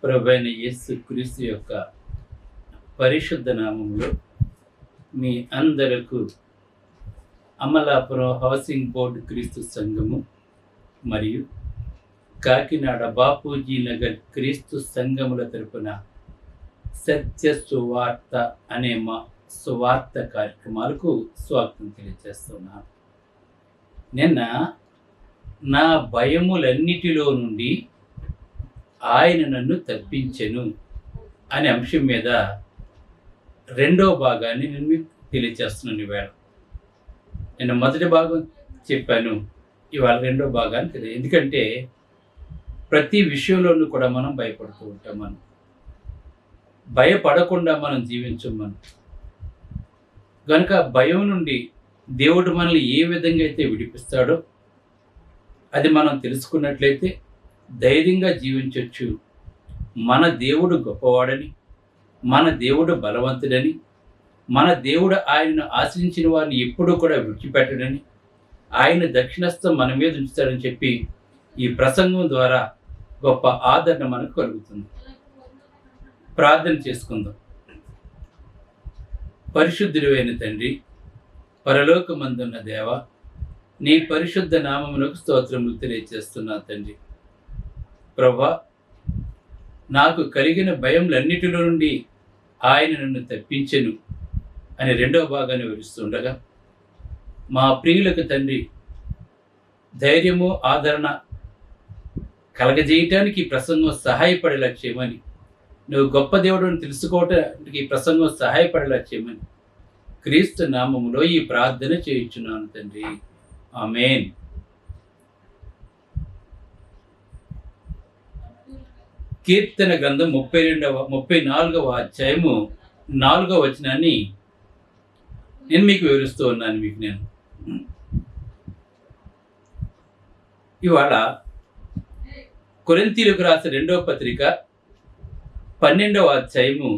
ప్రభువైన యేసు క్రీస్తు యొక్క పరిశుద్ధ నామములో మీ అందరకు అమలాపురం హౌసింగ్ బోర్డు క్రీస్తు సంఘము మరియు కాకినాడ బాపూజీ నగర్ క్రీస్తు సంఘముల తరపున సత్య సువార్త అనే మా సువార్త కార్యక్రమాలకు స్వాగతం తెలియజేస్తున్నాను. నిన్న నా భయములన్నిటిలో నుండి ఆయన నన్ను తప్పించెను అనే అంశం మీద రెండో భాగాన్ని నేను మీకు తెలియజేస్తున్నాను. ఈవేళ నేను మొదటి భాగం చెప్పాను, ఇవాళ రెండో భాగాన్ని తెలియదు. ఎందుకంటే ప్రతి విషయంలోనూ కూడా మనం భయపడుతూ ఉంటాం. మనం భయపడకుండా మనం జీవించం. కనుక భయం నుండి దేవుడు మనల్ని ఏ విధంగా అయితే విడిపిస్తాడో అది మనం తెలుసుకున్నట్లయితే ధైర్యంగా జీవించవచ్చు. మన దేవుడు గొప్పవాడని, మన దేవుడు బలవంతుడని, మన దేవుడు ఆయనను ఆశ్రయించిన వారిని ఎప్పుడూ కూడా విడిచిపెట్టడని, ఆయన దక్షిణస్థం మన మీద ఉంచుతాడని చెప్పి ఈ ప్రసంగం ద్వారా గొప్ప ఆదరణ మనకు కలుగుతుంది. ప్రార్థన చేసుకుందాం. పరిశుద్ధుడైన తండ్రి, పరలోకమందున్న దేవ, నీ పరిశుద్ధ నామమునకు స్తోత్రములు తెలియజేస్తున్నా తండ్రి. ప్రభా, నాకు కలిగిన భయములన్నిటిలో నుండి ఆయన నన్ను తప్పించెను అని రెండవ భాగాన్ని వివరిస్తుండగా మా ప్రియులకు తండ్రి ధైర్యము ఆదరణ కలగజేయటానికి ఈ ప్రసంగం సహాయపడేలా చేయమని, నువ్వు గొప్ప దేవుడిని తెలుసుకోవటానికి ఈ ప్రసంగం సహాయపడేలా చేయమని క్రీస్తు నామములో ఈ ప్రార్థన చేయించున్నాను తండ్రి. ఆమేన్. కీర్తన గ్రంథం 34వ అధ్యాయము 4వ వచనాన్ని నేను మీకు వివరిస్తూ ఉన్నాను. నేను ఇవాళ కొరింథీయులకు రాసిన 2వ పత్రిక 12వ అధ్యాయము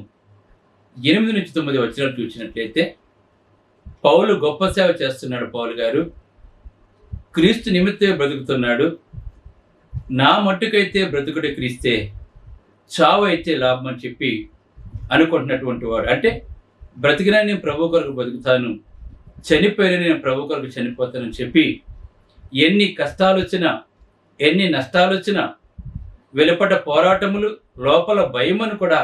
8 నుంచి 9 వచనాలు చూసినట్లయితే పౌలు గొప్ప సేవ చేస్తున్నాడు. పౌలు గారు క్రీస్తు నిమిత్తమే బ్రతుకుతున్నాడు. నా మట్టుకైతే బ్రతుకుడే క్రీస్తే, చావు అయితే లాభం అని చెప్పి అనుకుంటున్నటువంటి వాడు. అంటే బ్రతికినా నేను ప్రభు కొరకు బతుకుతాను, చనిపోయినా నేను ప్రభు కొరకు చనిపోతానని చెప్పి ఎన్ని కష్టాలు వచ్చినా, ఎన్ని నష్టాలు వచ్చినా, వెలుపట పోరాటములు, లోపల భయమని కూడా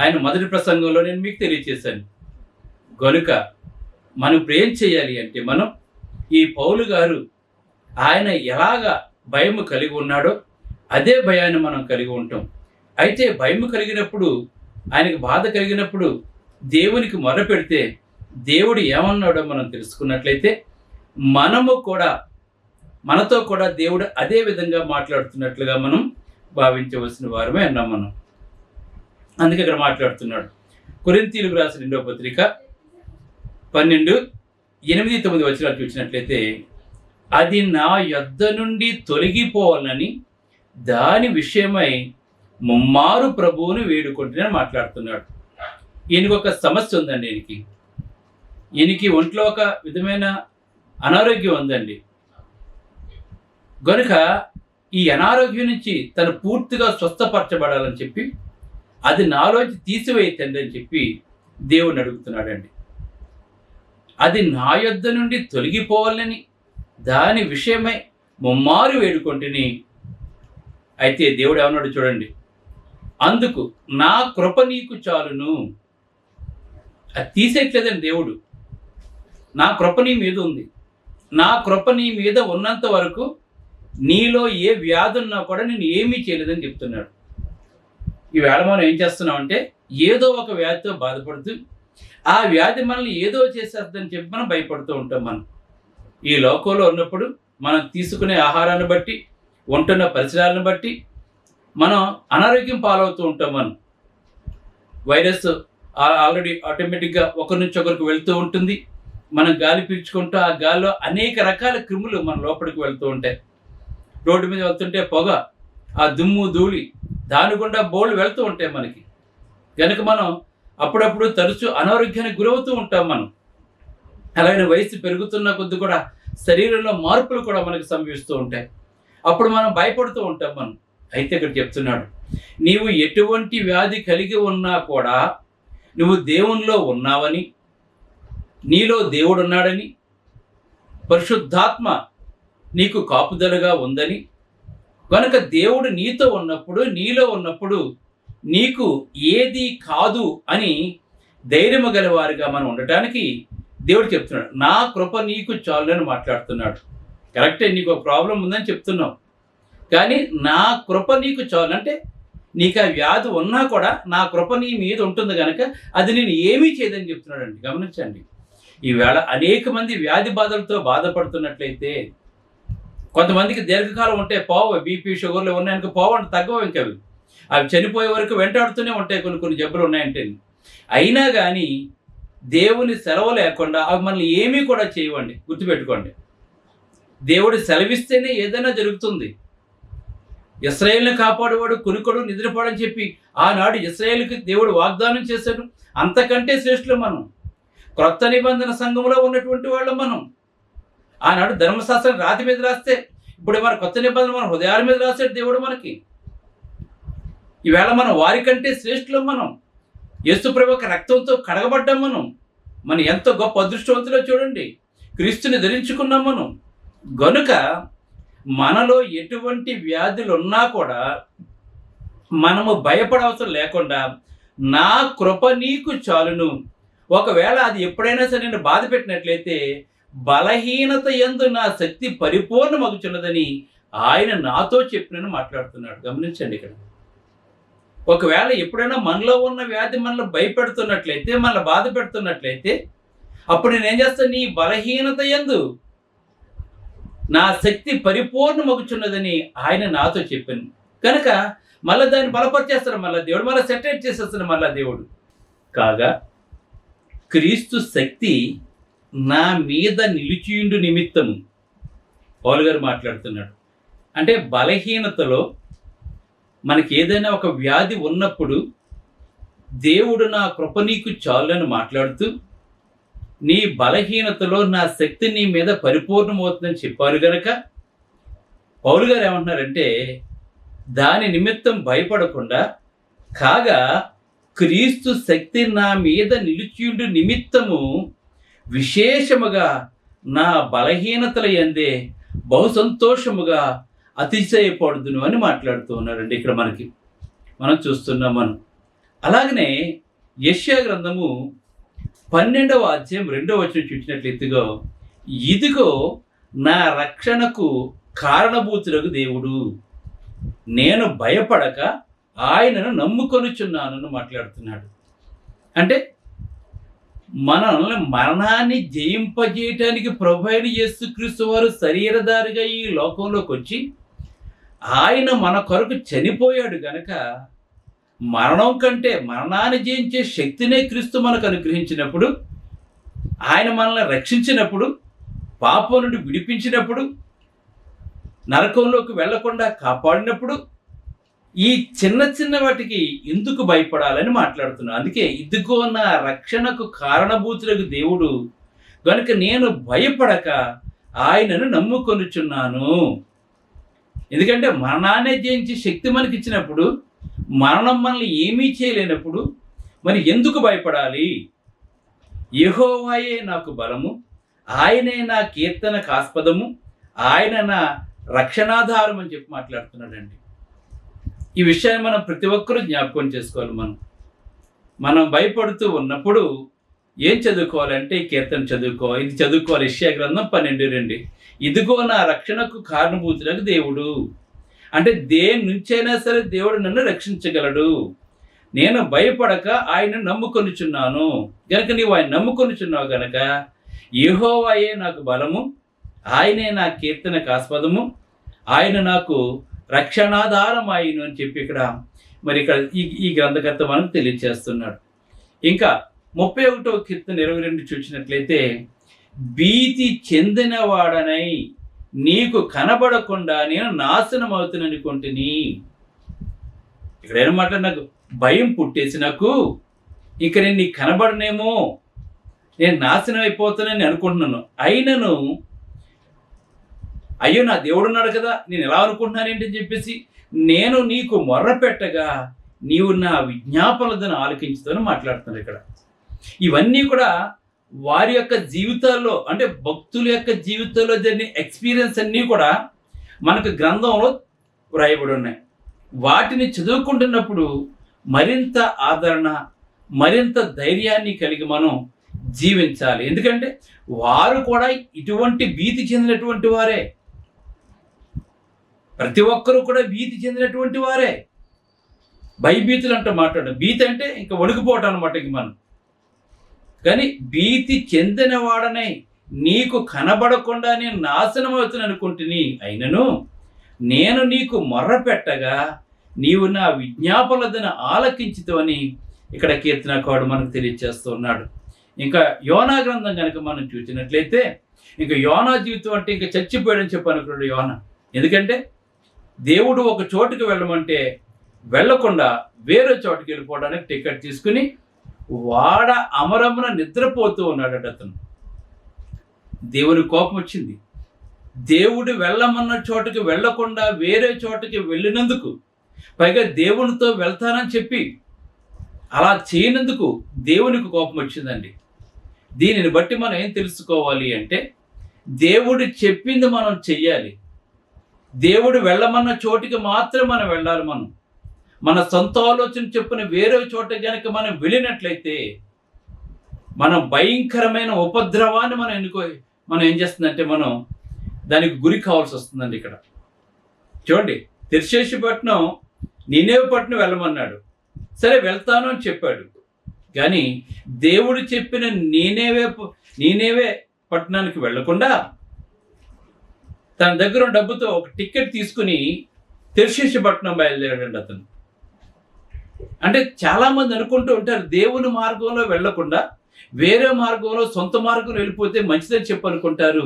ఆయన మొదటి ప్రసంగంలో నేను మీకు తెలియజేశాను. గనుక మనం ఇప్పుడు ఏం చేయాలి అంటే, మనం ఈ పౌలు గారు ఆయన ఎలాగా భయము కలిగి ఉన్నాడో అదే భయాన్ని మనం కలిగి ఉంటాం. అయితే భయము కలిగినప్పుడు, ఆయనకు బాధ కలిగినప్పుడు దేవునికి మొర పెడితే దేవుడు ఏమన్నాడో మనం తెలుసుకున్నట్లయితే మనతో కూడా దేవుడు అదే విధంగా మాట్లాడుతున్నట్లుగా మనం భావించవలసిన వారమే అన్నాం మనం. అందుకే ఇక్కడ మాట్లాడుతున్నాడు. కొరింథీయులకు రాసిన 2వ పత్రిక 12, 8, 9 వచనాలు చూసినట్లయితే, అది నా యొద్ద నుండి తొలగిపోవాలని దాని విషయమై ముమ్మారు ప్రభువును వేడుకుంటూనే మాట్లాడుతున్నాడు. ఈయనకి ఒక సమస్య ఉందండి. ఈయనకి ఒంట్లో ఒక విధమైన అనారోగ్యం ఉందండి. గనుక ఈ అనారోగ్యం నుంచి తను పూర్తిగా స్వస్థపరచబడాలని చెప్పి అది నాలోంచి తీసివేయతండి అని చెప్పి దేవుని అడుగుతున్నాడండి. అది నా యొద్ద నుండి తొలగిపోవాలని దాని విషయమై ముమ్మారు వేడుకుంటుని. అయితే దేవుడు ఏమన్నాడు చూడండి, అందుకు నా కృప నీకు చాలును. అది తీసేయట్లేదండి దేవుడు. నా కృప నీ మీద ఉంది. నా కృప నీ మీద ఉన్నంత వరకు నీలో ఏ వ్యాధి ఉన్నా కూడా నేను ఏమీ చేయలేదని చెప్తున్నాడు. ఈవేళ మనం ఏం చేస్తున్నామంటే, ఏదో ఒక వ్యాధితో బాధపడుతూ ఆ వ్యాధి మనల్ని ఏదో చేసేస్తుందని చెప్పి మనం భయపడుతూ ఉంటాం. మనం ఈ లోకంలో ఉన్నప్పుడు మనం తీసుకునే ఆహారాన్ని బట్టి, ఉంటున్న పరిసరాలను బట్టి మనం అనారోగ్యం పాలవుతూ ఉంటాం. మనం వైరస్ ఆల్రెడీ ఆటోమేటిక్గా ఒకరి నుంచి ఒకరికి వెళ్తూ ఉంటుంది. మనం గాలి పీల్చుకుంటూ ఆ గాలిలో అనేక రకాల క్రిములు మన లోపలికి వెళ్తూ ఉంటాయి. రోడ్డు మీద వెళ్తుంటే పొగ, ఆ దుమ్ము ధూళి, దాని గుండా బోళ్ళు వెళ్తూ ఉంటాయి మనకి. కనుక మనం అప్పుడప్పుడు తరచూ అనారోగ్యానికి గురవుతూ ఉంటాం. మనం అలాగే వయసు పెరుగుతున్న కొద్ది కూడా శరీరంలో మార్పులు కూడా మనకు సంభవిస్తూ ఉంటాయి. అప్పుడు మనం భయపడుతూ ఉంటాం. మనం అయితే ఇక్కడ చెప్తున్నాడు, నీవు ఎటువంటి వ్యాధి కలిగి ఉన్నా కూడా నువ్వు దేవునిలో ఉన్నావని, నీలో దేవుడు ఉన్నాడని, పరిశుద్ధాత్మ నీకు కాపుదలగా ఉందని, కనుక దేవుడు నీతో ఉన్నప్పుడు, నీలో ఉన్నప్పుడు నీకు ఏది కాదు అని ధైర్యము గలవారిగా మనం ఉండటానికి దేవుడు చెప్తున్నాడు. నా కృప నీకు చాలని మాట్లాడుతున్నాడు. కరెక్టే, నీకు ఒక ప్రాబ్లం ఉందని చెప్తున్నావు, కానీ నా కృప నీకు చాలు అంటే నీకు ఆ వ్యాధి ఉన్నా కూడా నా కృప నీ మీద ఉంటుంది కనుక అది నేను ఏమీ చేయదని చెప్తున్నాడు అండి. గమనించండి, ఈవేళ అనేక మంది వ్యాధి బాధలతో బాధపడుతున్నట్లయితే, కొంతమందికి దీర్ఘకాలం ఉంటే పోవు, బీపీ షుగర్లు ఉన్నాయనుకో పోవండి, తగ్గవు. ఇంకా అవి చనిపోయే వరకు వెంటాడుతూనే ఉంటాయి. కొన్ని జబ్బులు ఉన్నాయంటే, అయినా కానీ దేవుని సెలవు లేకుండా అవి మనల్ని ఏమీ కూడా చేయవండి. గుర్తుపెట్టుకోండి, దేవుడు సెలవిస్తేనే ఏదైనా జరుగుతుంది. ఇశ్రాయేలుని కాపాడువాడు కొనుకొడు నిద్రపోడని చెప్పి ఆనాడు ఇశ్రాయేలుకి దేవుడు వాగ్దానం చేశాడు. అంతకంటే శ్రేష్ఠులు మనం, క్రొత్త నిబంధన సంఘంలో ఉన్నటువంటి వాళ్ళం మనం. ఆనాడు ధర్మశాస్త్రం రాతి మీద రాస్తే, ఇప్పుడు మన కొత్త నిబంధన మన హృదయాల మీద రాశాడు దేవుడు మనకి. ఈవేళ మనం వారికంటే శ్రేష్ఠులు మనం. యేసుప్రభు యొక్క రక్తంతో కడగబడ్డాం మనం ఎంతో గొప్ప అదృష్టవంతులో చూడండి, క్రీస్తుని ధరించుకున్నాం మనం. గనుక మనలో ఎటువంటి వ్యాధులు ఉన్నా కూడా మనము భయపడవసరం లేకుండా నా కృప నీకు చాలును. ఒకవేళ అది ఎప్పుడైనా సరే నేను బాధ పెట్టినట్లయితే బలహీనత యందు నా శక్తి పరిపూర్ణమగుచున్నదని ఆయన నాతో చెప్పినని మాట్లాడుతున్నాడు. గమనించండి, ఇక్కడ ఒకవేళ ఎప్పుడైనా మనలో ఉన్న వ్యాధి మనల్ని భయపెడుతున్నట్లయితే, మనల్ని బాధ పెడుతున్నట్లయితే, అప్పుడు నేనేం చేస్తాను, నీ బలహీనత యందు నా శక్తి పరిపూర్ణమగుచున్నదని ఆయన నాతో చెప్పాను. కనుక మళ్ళీ దాన్ని బలపరిచేస్తాడు మళ్ళీ దేవుడు, మళ్ళీ సెటరేట్ చేసేస్తాడు మళ్ళీ దేవుడు. కాగా క్రీస్తు శక్తి నా మీద నిలిచియుండు నిమిత్తము, పౌలు గారు మాట్లాడుతున్నాడు. అంటే బలహీనతలో మనకి ఏదైనా ఒక వ్యాధి ఉన్నప్పుడు దేవుడు నా కృప నీకు చాలని మాట్లాడుతూ, నీ బలహీనతలో నా శక్తి నీ మీద పరిపూర్ణమవుతుందని చెప్పారు గనక పౌలు గారు ఏమంటున్నారంటే, దాని నిమిత్తం భయపడకుండా, కాగా క్రీస్తు శక్తి నా మీద నిలిచియుండు నిమిత్తము విశేషముగా నా బలహీనతల యందే బహు సంతోషముగా అతిశయపడుదును అని మాట్లాడుతూ ఉన్నారండి. ఇక్కడ మనం చూస్తున్నాం. అలాగనే యెషయా గ్రంథము 12వ అధ్యాయం 2వ వచనం చూసినట్లయితే, ఇదిగో నా రక్షణకు కారణభూతులకు దేవుడు, నేను భయపడక ఆయనను నమ్ముకొనుచున్నానని మాట్లాడుతున్నాడు. అంటే మనల్ని మరణాన్ని జయింపజేయటానికి ప్రభువైన యేసుక్రీస్తు వారు శరీరధారిగా ఈ లోకంలోకి వచ్చి ఆయన మన కొరకు చనిపోయాడు గనక, మరణం కంటే మరణాన్ని జయించే శక్తినే క్రీస్తు మనకు అనుగ్రహించినప్పుడు, ఆయన మనల్ని రక్షించినప్పుడు, పాపం నుండి విడిపించినప్పుడు, నరకంలోకి వెళ్లకుండా కాపాడినప్పుడు, ఈ చిన్న వాటికి ఎందుకు భయపడాలని మాట్లాడుతున్నాను. అందుకే ఇదిగో నా రక్షణకు కారణభూతులకు దేవుడు కనుక నేను భయపడక ఆయనను నమ్ముకొనుచున్నాను. ఎందుకంటే మరణాన్ని జయించే శక్తి మనకి ఇచ్చినప్పుడు, మరణం మనల్ని ఏమీ చేయలేనప్పుడు మరి ఎందుకు భయపడాలి? యెహోవాయే నాకు బలము, ఆయనే నా కీర్తనకు ఆస్పదము, ఆయన నా రక్షణాధారం అని చెప్పి మాట్లాడుతున్నాడండి. ఈ విషయాన్ని మనం ప్రతి ఒక్కరూ జ్ఞాపకం చేసుకోవాలి. మనం భయపడుతూ ఉన్నప్పుడు ఏం చదువుకోవాలంటే ఈ కీర్తన చదువుకోవాలి, ఇది చదువుకోవాలి. యెషయా గ్రంథం 12:2, ఇదిగో నా రక్షణకు కారణభూతులకు దేవుడు. అంటే దేని నుంచైనా సరే దేవుడు నన్ను రక్షించగలడు. నేను భయపడక ఆయన నమ్ముకొనుచున్నాను గనక, నీవు ఆయన నమ్ముకొనుచున్నావు గనక యెహోవాయే నాకు బలము, ఆయనే నా కీర్తనకు ఆస్పదము, ఆయన నాకు రక్షణాధారం ఆయను అని చెప్పి ఇక్కడ ఈ గ్రంథకర్త మనకు తెలియజేస్తున్నాడు. ఇంకా 31వ కీర్తన 22 చూసినట్లయితే, భీతి చెందినవాడనై నీకు కనబడకుండా నేను నాశనం అవుతున్ననుకుంటుని. ఇక్కడ ఏమన్నమాట, నాకు భయం పుట్టేసి నాకు ఇక నేను నీకు కనబడనేమో, నేను నాశనం అయిపోతానని అనుకుంటున్నాను. అయినను అయ్యో నా దేవుడు ఉన్నాడు కదా, నేను ఎలా అనుకుంటున్నాను ఏంటని చెప్పేసి నేను నీకు మొర్ర పెట్టగా నీవు నా విజ్ఞాపనలను ఆలకించుతాను మాట్లాడుతున్నారు ఇక్కడ. ఇవన్నీ కూడా వారి యొక్క జీవితాల్లో, అంటే భక్తుల యొక్క జీవితంలో జరిగిన ఎక్స్పీరియన్స్ అన్నీ కూడా మనకు గ్రంథంలో వ్రాయబడి ఉన్నాయి. వాటిని చదువుకుంటున్నప్పుడు మరింత ఆదరణ, మరింత ధైర్యాన్ని కలిగి మనం జీవించాలి. ఎందుకంటే వారు కూడా ఇటువంటి భీతి చెందినటువంటి వారే. ప్రతి ఒక్కరూ కూడా భీతి చెందినటువంటి వారే. భయభీతులు అంటే మాట్లాడడం, భీతి అంటే ఇంకా వణికిపోవటం అనమాట. ఇంక మనం కానీ భీతి చెందిన వాడనై నీకు కనబడకుండా నేను నాశనం అవుతాను అనుకుంటుని, అయినను నేను నీకు మొర్ర పెట్టగా నీవు నా విజ్ఞాపనలను ఆలకించుతావని ఇక్కడ కీర్తనకారుడు మనకు తెలియజేస్తూ ఉన్నాడు. ఇంకా యోనా గ్రంథం కనుక మనం చూసినట్లయితే, ఇంకా యోనా జీవితం అంటే ఇంకా చచ్చిపోయాడని చెప్పనుకున్నాడు యోనా. ఎందుకంటే దేవుడు ఒక చోటుకి వెళ్ళమంటే వెళ్ళకుండా వేరే చోటుకి వెళ్ళిపోవడానికి టికెట్ తీసుకుని వాడ అమరమున నిద్రపోతూ ఉన్నాడట అతను. దేవుని కోపం వచ్చింది. దేవుడు వెళ్ళమన్న చోటుకి వెళ్ళకుండా వేరే చోటుకి వెళ్ళినందుకు, పైగా దేవునితో వెళ్తానని చెప్పి అలా చేయనందుకు దేవునికి కోపం వచ్చిందండి. దీనిని బట్టి మనం ఏం తెలుసుకోవాలి అంటే, దేవుడు చెప్పింది మనం చెయ్యాలి. దేవుడు వెళ్ళమన్న చోటికి మాత్రం మనం వెళ్ళాలి. మన సొంత ఆలోచన చెప్పిన వేరే చోట కనుక మనం వెళ్ళినట్లయితే మనం భయంకరమైన ఉపద్రవాన్ని మనం ఏం చేస్తుందంటే మనం దానికి గురి కావాల్సి వస్తుందండి. ఇక్కడ చూడండి, తిర్షేషు పట్టణం నీనేవే పట్టణం వెళ్ళమన్నాడు. సరే వెళ్తాను అని చెప్పాడు. కానీ దేవుడు చెప్పిన నీనేవే పట్టణానికి వెళ్లకుండా తన దగ్గర డబ్బుతో ఒక టికెట్ తీసుకుని తిర్షేషు పట్టణం బయలుదేరాడండి అతను. అంటే చాలామంది అనుకుంటూ ఉంటారు, దేవుని మార్గంలో వెళ్లకుండా వేరే మార్గంలో సొంత మార్గంలో వెళ్ళిపోతే మంచిదని చెప్పనుకుంటారు.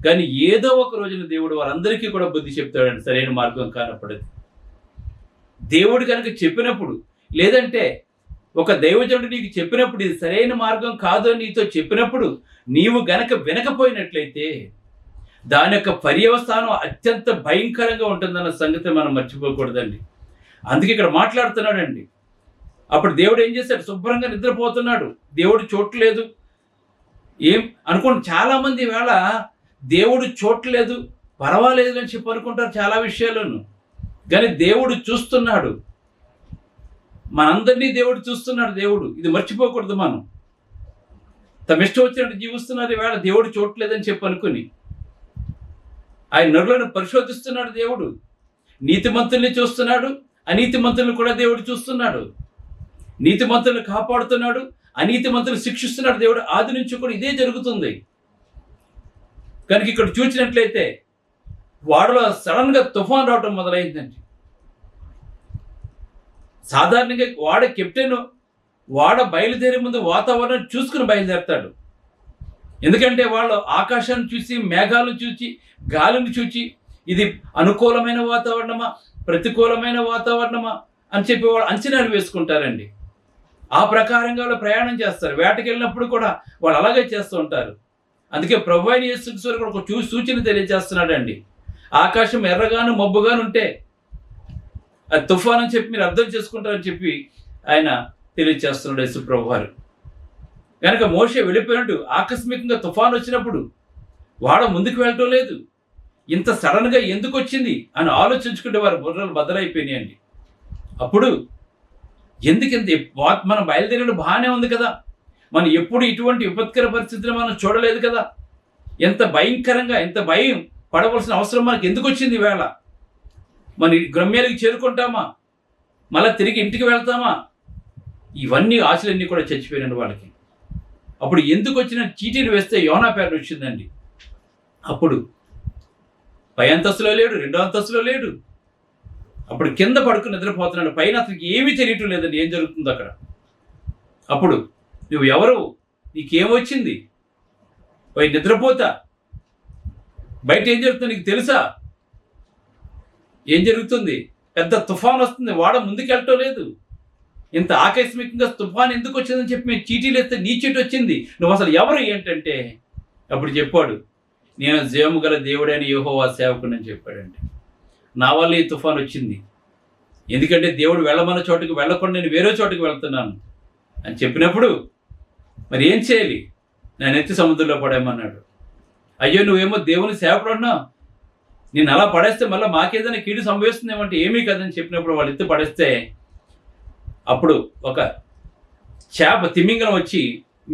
కానీ ఏదో ఒక రోజున దేవుడు వారందరికీ కూడా బుద్ధి చెప్తాడండి, సరైన మార్గం కానప్పటిది. దేవుడు కనుక చెప్పినప్పుడు, లేదంటే ఒక దైవజనుడు నీకు చెప్పినప్పుడు ఇది సరైన మార్గం కాదు అని నీతో చెప్పినప్పుడు నీవు గనక వినకపోయినట్లయితే దాని యొక్క పర్యవసానం అత్యంత భయంకరంగా ఉంటుందన్న సంగతి మనం మర్చిపోకూడదండి. అందుకే ఇక్కడ మాట్లాడుతున్నాడండి. అప్పుడు దేవుడు ఏం చేశాడు? శుభ్రంగా నిద్రపోతున్నాడు. దేవుడు చూడలేదు ఏం అనుకోండి. చాలామంది వేళ దేవుడు చూడలేదు, పర్వాలేదు అని చెప్పి అనుకుంటారు చాలా విషయాలను. కానీ దేవుడు చూస్తున్నాడు, మనందరినీ దేవుడు చూస్తున్నాడు. దేవుడు ఇది మర్చిపోకూడదు. మనం తమ ఇష్టం వచ్చినట్టు జీవిస్తున్నారు ఈవేళ దేవుడు చూడలేదని చెప్పి అనుకుని. ఆయన నరులను పరిశోధిస్తున్నాడు దేవుడు. నీతిమంతుల్ని చూస్తున్నాడు, అనీతిమంతులను కూడా దేవుడు చూస్తున్నాడు. నీతిమంతులను కాపాడుతున్నాడు, అనీతిమంతులను శిక్షిస్తున్నాడు దేవుడు. ఆది నుంచి కూడా ఇదే జరుగుతుంది. కనుక ఇక్కడ చూసినట్లయితే వాడలో సడన్గా తుఫాన్ రావడం మొదలైందండి. సాధారణంగా కెప్టెన్ బయలుదేరే ముందు వాతావరణం చూసుకుని బయలుదేరతాడు. ఎందుకంటే వాళ్ళు ఆకాశాన్ని చూసి, మేఘాలను చూసి, గాలిని చూసి ఇది అనుకూలమైన వాతావరణమా, ప్రతికూలమైన వాతావరణమా అని చెప్పి వాళ్ళు అంచనాలు వేసుకుంటారండి. ఆ ప్రకారంగా వాళ్ళు ప్రయాణం చేస్తారు. వేటకి వెళ్ళినప్పుడు కూడా వాళ్ళు అలాగే చేస్తూ ఉంటారు. అందుకే ప్రభువైన యేసుక్రీస్తు కూడా ఒక సూచన తెలియజేస్తున్నాడండి. ఆకాశం ఎర్రగాను మబ్బుగాను ఉంటే అది తుఫాన్ అని చెప్పి మీరు అర్థం చేసుకుంటారని చెప్పి ఆయన తెలియజేస్తున్నాడు యేసు ప్రభు వారు. కనుక మోషే వెళ్ళిపోయినట్టు ఆకస్మికంగా తుఫాన్ వచ్చినప్పుడు వాడ ముందుకు వెళ్ళటం లేదు. ఇంత సడన్గా ఎందుకు వచ్చింది అని ఆలోచించుకుంటే వారి బుర్రలు బద్దలైపోయినాయండి. అప్పుడు మనం బయలుదేరడం బాగానే ఉంది కదా, మనం ఎప్పుడు ఇటువంటి విపత్కర పరిస్థితిని మనం చూడలేదు కదా, ఎంత భయంకరంగా, ఎంత భయం పడవలసిన అవసరం మనకి ఎందుకు వచ్చింది వేళ? మన గమ్యానికి చేరుకుంటామా, మళ్ళీ తిరిగి ఇంటికి వెళ్తామా? ఇవన్నీ ఆశలన్నీ కూడా చచ్చిపోయిన వాళ్ళకి. అప్పుడు ఎందుకు వచ్చిన చీటీలు వేస్తే యోనా పేరు వచ్చిందండి. అప్పుడు పై అంతస్తులో లేడు, రెండో అంతస్తులో లేడు. అప్పుడు కింద పడుకుని నిద్రపోతున్నాడు. పైన అతనికి ఏమీ తెలియటం లేదండి ఏం జరుగుతుందో అక్కడ. అప్పుడు నువ్వు ఎవరు, నీకేమొచ్చింది, పోయి నిద్రపోతా, బయట ఏం జరుగుతుందో నీకు తెలుసా? ఏం జరుగుతుంది? పెద్ద తుఫాన్ వస్తుంది, వాడ ముందుకెళ్ళటం లేదు. ఇంత ఆకస్మికంగా తుఫాన్ ఎందుకు వచ్చిందని చెప్పి మేము చీటీలు వేస్తే నీ చీటి వచ్చింది, నువ్వు అసలు ఎవరు ఏంటంటే అప్పుడు చెప్పాడు, నేను జీవము గల దేవుడైన యెహోవా సేవకునని చెప్పాడండి. నా వల్ల ఈ తుఫాన్ వచ్చింది, ఎందుకంటే దేవుడు వెళ్ళమన్న చోటుకు వెళ్ళకుండా నేను వేరే చోటుకు వెళ్తున్నాను అని చెప్పినప్పుడు మరి ఏం చేయాలి? నేను ఎత్తి సముద్రంలో పడేయమన్నాడు. అయ్యో నువ్వేమో దేవుని సేవకుడు అన్నావు, నేను అలా పడేస్తే మళ్ళీ మాకేదైనా కీడు సంభవిస్తుందేమంటే ఏమీ కదని చెప్పినప్పుడు వాళ్ళు ఎత్తి పడేస్తే అప్పుడు ఒక చేప తిమింగలం వచ్చి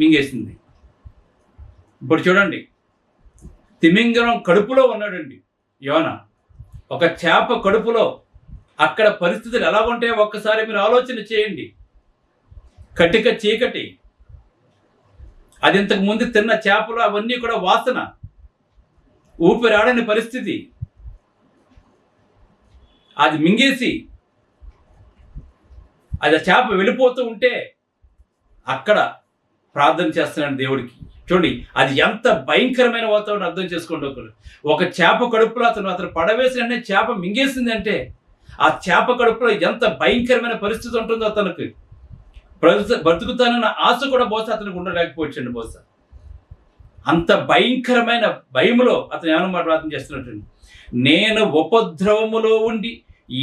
మింగేసింది. ఇప్పుడు చూడండి, తిమింగలం కడుపులో ఉన్నాడండి యోనా. ఒక చేప కడుపులో అక్కడ పరిస్థితులు ఎలా ఉంటాయో ఒక్కసారి మీరు ఆలోచన చేయండి. కటిక చీకటి, అది ఇంతకు ముందు తిన్న చేపలు అవన్నీ కూడా వాసన, ఊపిరాడని పరిస్థితి. అది మింగేసి అది ఆ చేప వెళ్ళిపోతూ ఉంటే అక్కడ ప్రార్థన చేస్తున్నాడు దేవుడికి. చూడండి అది ఎంత భయంకరమైన వాతావరణం అర్థం చేసుకోండి. ఒక చేప కడుపులో అతను పడవేసిన చేప మింగేసింది అంటే ఆ చేప కడుపులో ఎంత భయంకరమైన పరిస్థితి ఉంటుందో అతనికి. బ్రతుకుతానన్న ఆశ కూడా బహుశా అతనికి ఉండలేకపోవచ్చండి. బహుశా అంత భయంకరమైన భయములో అతను ఏమన్నా ప్రార్థన చేస్తున్నట్టు, నేను ఉపద్రవములో ఉండి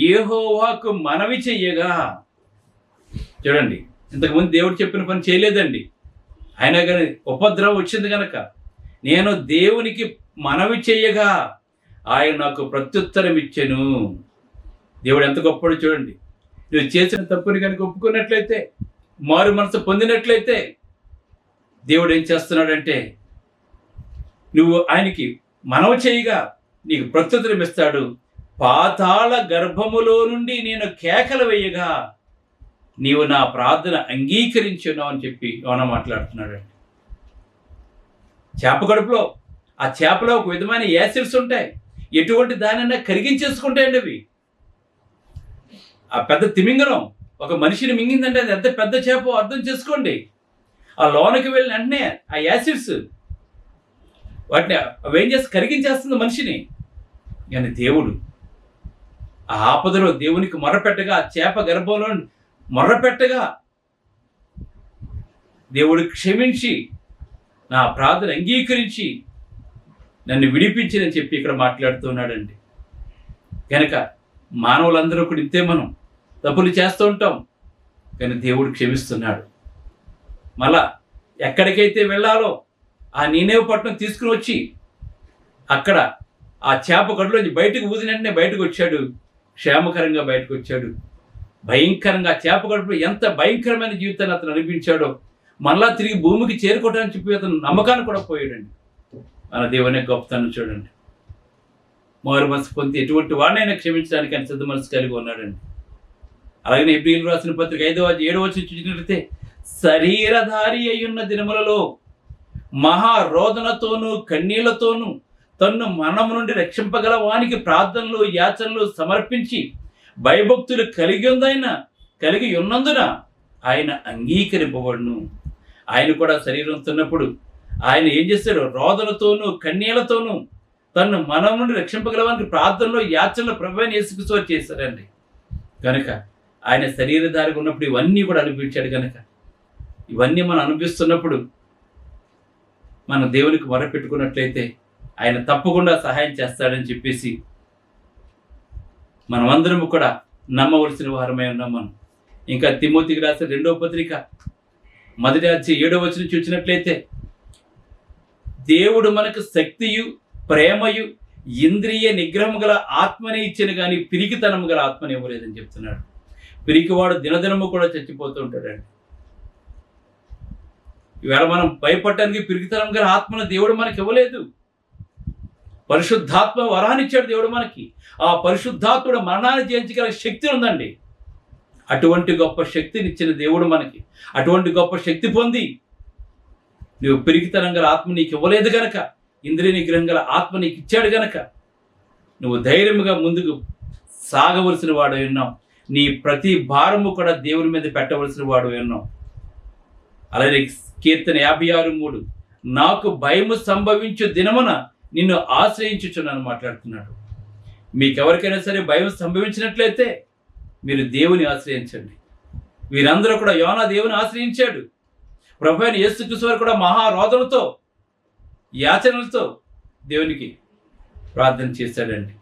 యెహోవాకు మనవి చెయ్యగా. చూడండి, ఇంతకుముందు దేవుడు చెప్పిన పని చేయలేదండి. అయినా కానీ ఉపద్రవం వచ్చింది కనుక నేను దేవునికి మనవి చేయగా ఆయన నాకు ప్రత్యుత్తరం ఇచ్చెను. దేవుడు ఎంత గొప్పడో చూడండి. నువ్వు చేసిన తప్పుని కనుక ఒప్పుకున్నట్లయితే, మారు మనసు పొందినట్లయితే దేవుడు ఏం చేస్తున్నాడంటే నువ్వు ఆయనకి మనవి చేయగా నీకు ప్రత్యుత్తరం ఇస్తాడు. పాతాళ గర్భములో నుండి నేను కేకలు వేయగా నీవు నా ప్రార్థన అంగీకరించున్నావు అని చెప్పి యోనా మాట్లాడుతున్నాడండి. చేప కడుపులో ఆ చేపలో ఒక విధమైన యాసిడ్స్ ఉంటాయి, ఎటువంటి దానైనా కరిగించేసుకుంటాయండి అవి. ఆ పెద్ద తిమింగలం ఒక మనిషిని మింగిందంటే అది ఎంత పెద్ద చేపో అర్థం చేసుకోండి. ఆ లోనకి వెళ్ళిన వెంటనే ఆ యాసిడ్స్ వాటిని అవేం చేసి కరిగించేస్తుంది మనిషిని. కానీ దేవుడు ఆ ఆపదలో దేవునికి మొర్రపెట్టగా, ఆ చేప గర్భంలో మొర్రపెట్టగా దేవుడు క్షమించి నా ప్రార్థన అంగీకరించి నన్ను విడిపించినని చెప్పి ఇక్కడ మాట్లాడుతున్నాడండి. కనుక మానవులందరూ కూడా ఇంతే, మనం తప్పులు చేస్తూ ఉంటాం, కానీ దేవుడు క్షమిస్తున్నాడు. మళ్ళా ఎక్కడికైతే వెళ్ళాలో ఆ నీనేవు పట్టణం తీసుకుని వచ్చి అక్కడ ఆ చేప గడులోంచి బయటకు ఊదినట్టునే బయటకు వచ్చాడు, క్షేమకరంగా బయటకు వచ్చాడు. భయంకరంగా చేప గడుపులో ఎంత భయంకరమైన జీవితాన్ని అతను అనిపించాడో మళ్ళా తిరిగి భూమికి చేరుకోవడానికి చెప్పి అతను నమ్మకాన్ని కూడా పోయాడండి. మన దేవుని గొప్పతనం చూడండి. మారు మనసు పొంది ఎటువంటి వాడినైనా క్షమించడానికి ఆయన సిద్ధ మనసు కలిగి ఉన్నాడండి. అలాగే హెబ్రీయులకు రాసిన పత్రిక 5:7 చూసినట్లయితే, శరీరధారి అయ్యున్న దినములలో మహారోదనతోనూ కన్నీళ్లతోనూ తన్ను మరణము నుండి రక్షింపగల వానికి ప్రార్థనలు యాచనలు సమర్పించి భయభక్తులు కలిగి ఉన్నందున ఆయన అంగీకరింపబడును. ఆయన కూడా శరీరంతో ఉన్నప్పుడు ఆయన ఏం చేశాడు? రోదనతోనూ కన్నీళ్లతోనూ తను మనం నుండి రక్షింపగలవానికి ప్రార్థనలో యాచనలో ప్రభువైన యేసుక్రీస్తు చేశాడండి. కనుక ఆయన శరీరధారిగా ఉన్నప్పుడు ఇవన్నీ కూడా అనిపించాడు. కనుక ఇవన్నీ మనం అనిపిస్తున్నప్పుడు మనం దేవునికి మొరపెట్టుకున్నట్లయితే ఆయన తప్పకుండా సహాయం చేస్తాడని చెప్పేసి మనమందరము కూడా నమ్మవలసిన వారమై ఉన్నాం. మనం ఇంకా తిమోతికి రాసిన 2వ పత్రిక 1:7 చూసినట్లయితే, దేవుడు మనకు శక్తియు ప్రేమయు ఇంద్రియ నిగ్రహము గల ఆత్మని ఇచ్చిన కానీ పిరికితనము గల ఆత్మని ఇవ్వలేదని చెప్తున్నాడు. పిరికివాడు దినదినము కూడా చచ్చిపోతూ ఉంటాడండి. ఈవేళ మనం భయపడటానికి పిరికితనం గల ఆత్మను దేవుడు మనకి ఇవ్వలేదు. పరిశుద్ధాత్మ వరాన్ని ఇచ్చాడు దేవుడు మనకి. ఆ పరిశుద్ధాత్ముడు మరణాన్ని జయించగల శక్తి ఉందండి. అటువంటి గొప్ప శక్తిని ఇచ్చిన దేవుడు మనకి. అటువంటి గొప్ప శక్తి పొంది నువ్వు పిరికితనం గల ఆత్మ నీకు ఇవ్వలేదు గనక, ఇంద్రియ నిగ్రహం గల ఆత్మ నీకు ఇచ్చాడు గనక నువ్వు ధైర్యముగా ముందుకు సాగవలసిన వాడు ఉన్నావు. నీ ప్రతి భారము కూడా దేవుని మీద పెట్టవలసిన వాడు ఉన్నావు. అలాగే కీర్తన 56:3, నాకు భయము సంభవించు దినమున నిన్ను ఆశ్రయించుచున్నాను మాట్లాడుతున్నాడు. మీకెవరికైనా సరే భయం సంభవించినట్లయితే మీరు దేవుని ఆశ్రయించండి. వీరందరూ కూడా యోనా దేవుని ఆశ్రయించాడు. ప్రభువైన యేసుక్రీస్తు వారు కూడా మహారోదనతో యాచనలతో దేవునికి ప్రార్థన చేశాడండి.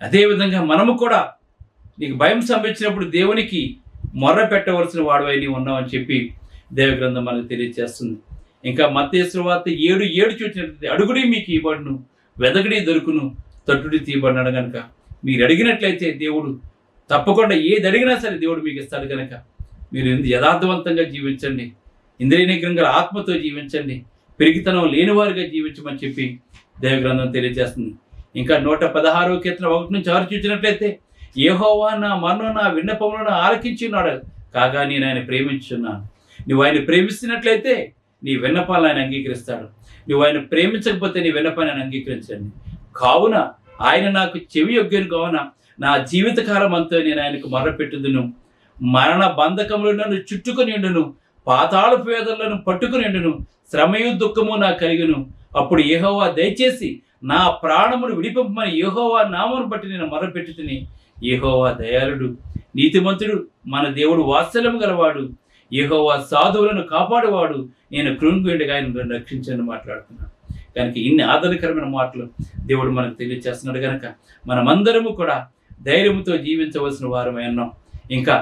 అదేవిధంగా మనము కూడా నీకు భయం సంభవించినప్పుడు దేవునికి మొర్ర పెట్టవలసిన వాడువై నీవు ఉన్నావని చెప్పి దేవగ్రంథం మనకు తెలియజేస్తుంది. ఇంకా మత్తయి సువార్త 7:7 చూసినట్లయితే అడుగుడి మీకు ఇవ్వబడును, వెదకుడి దొరుకును, తట్టుడి తీయబడినాడు కనుక మీరు అడిగినట్లయితే దేవుడు తప్పకుండా ఏది అడిగినా సరే దేవుడు మీకు ఇస్తాడు కనుక మీరు యథార్థవంతంగా జీవించండి, ఇంద్రియ నిగ్రహం గల ఆత్మతో జీవించండి, పెరిగితనం లేనివారుగా జీవించమని చెప్పి దేవగ్రంథం తెలియజేస్తుంది. ఇంకా 116వ కీర్తన 1-6 చూసినట్లయితే యెహోవా నా మరణం నా విన్నపములను ఆలకించి ఉన్నాడు, కాగా నేను ఆయన ప్రేమించున్నాను. నువ్వు ఆయన ప్రేమిస్తున్నట్లయితే నీ విన్నపాలను ఆయన అంగీకరిస్తాడు. నువ్వు ఆయన ప్రేమించకపోతే నీ విన్నపాన్ని ఆయన అంగీకరించండి. కావున ఆయన నాకు చెవి యొగ్గను, కావున నా జీవితకాలం అంతా నేను ఆయనకు మొర్రపెట్టుదును. మరణ బంధకములు నన్ను చుట్టుకొని ఉండును, పాతాళ పేదలను పట్టుకుని ఉండును, శ్రమయు దుఃఖము నాకు కలిగును. అప్పుడు యెహోవా దయచేసి నా ప్రాణమును విడిపింపమని యెహోవా నామమును బట్టి నేను మొర్రపెట్టుచుని. యెహోవా దయాళుడు, నీతిమంతుడు, మన దేవుడు వాత్సల్యము గలవాడు, యెహోవా సాధువులను కాపాడువాడు, నేను కృంగుండగా ఆయన రక్షించని మాట్లాడుతున్నాను. కనుక ఇన్ని ఆదరణకరమైన మాటలు దేవుడు మనకు తెలియజేస్తున్నాడు కనుక మనమందరము కూడా ధైర్యంతో జీవించవలసిన వారమై ఉన్నాం. ఇంకా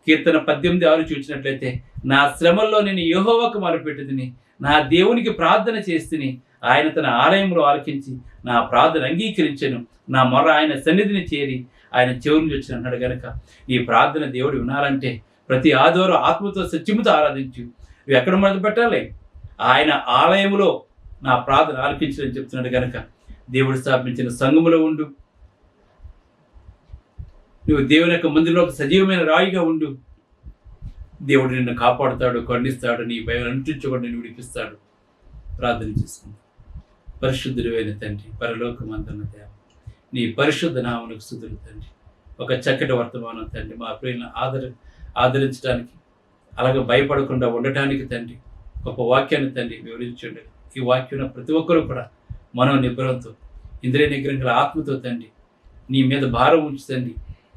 కీర్తన 18:6 చూసినట్లయితే నా శ్రమల్లో నేను యెహోవాకు మొరపెట్టుదుని, నా దేవునికి ప్రార్థన చేస్తుని, ఆయన తన ఆలయంలో ఆలకించి నా ప్రార్థన అంగీకరించెను, నా మొర ఆయన సన్నిధిని చేరి ఆయన చెవుని వచ్చి అన్నాడు కనుక ఈ ప్రార్థన దేవుడు వినాలంటే ప్రతి ఆదివారం ఆత్మతో సత్యముతో ఆరాధించు. నువ్వు ఎక్కడ మొదలు పెట్టాలి? ఆయన ఆలయంలో నా ప్రార్థన ఆలకించని చెప్తున్నాడు కనుక దేవుడు స్థాపించిన సంఘములో ఉండు, నువ్వు దేవుని యొక్క మందిరంలో ఒక సజీవమైన రాయిగా ఉండు. దేవుడు నిన్ను కాపాడుతాడు, ఖండిస్తాడు, నీ భయం అంటించకుండా నిన్ను విడిపిస్తాడు. ప్రార్థన చేసుకుంది. పరిశుద్ధుడైన తండ్రి, పరలోకమందున్న దేవ, నీ పరిశుద్ధ నామమునకు స్తుతులు తండ్రి. ఒక చక్కటి వర్తమానం తండ్రి, మా ప్రియులను ఆదరించడానికి అలాగే భయపడకుండా ఉండటానికి తండ్రి గొప్ప వాక్యాన్ని తండ్రి వివరించండి. ఈ వాక్యం ప్రతి ఒక్కరూ కూడా మనో నిబ్బరంతో ఇంద్రియ నిగ్రహం గల ఆత్మతో తండ్రి నీ మీద భారం ఉంచుతండి.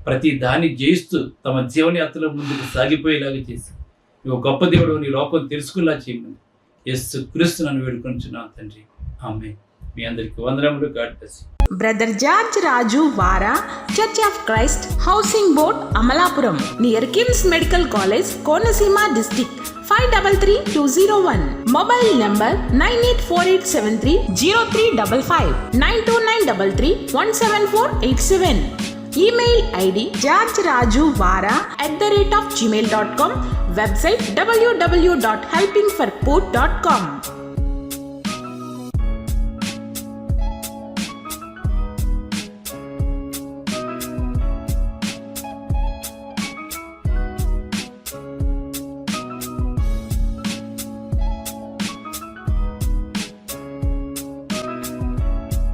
ప్రతి దాన్ని జయిస్తూ తమ జీవనయాత్రలో ముందుకు సాగిపోయేలాగా చేసి నువ్వు గొప్ప దేవుడు నీ లోకం తెలుసుకునేలా చేయమని యేసు క్రీస్తు నన్ను వేడుకొంచున్నాను తండ్రి. ఆమేన్. మీ అందరికీ వందనములు. God bless. బ్రదర్ జార్జ్ రాజు వారా, church of Christ, housing board, Amalapuram, near KIMS medical college, Konaseema district, 533201. Mobile number 9848730355, 92933174887. Email ID georgerajuvara@gmail.com. Website www.helpingforpoor.com.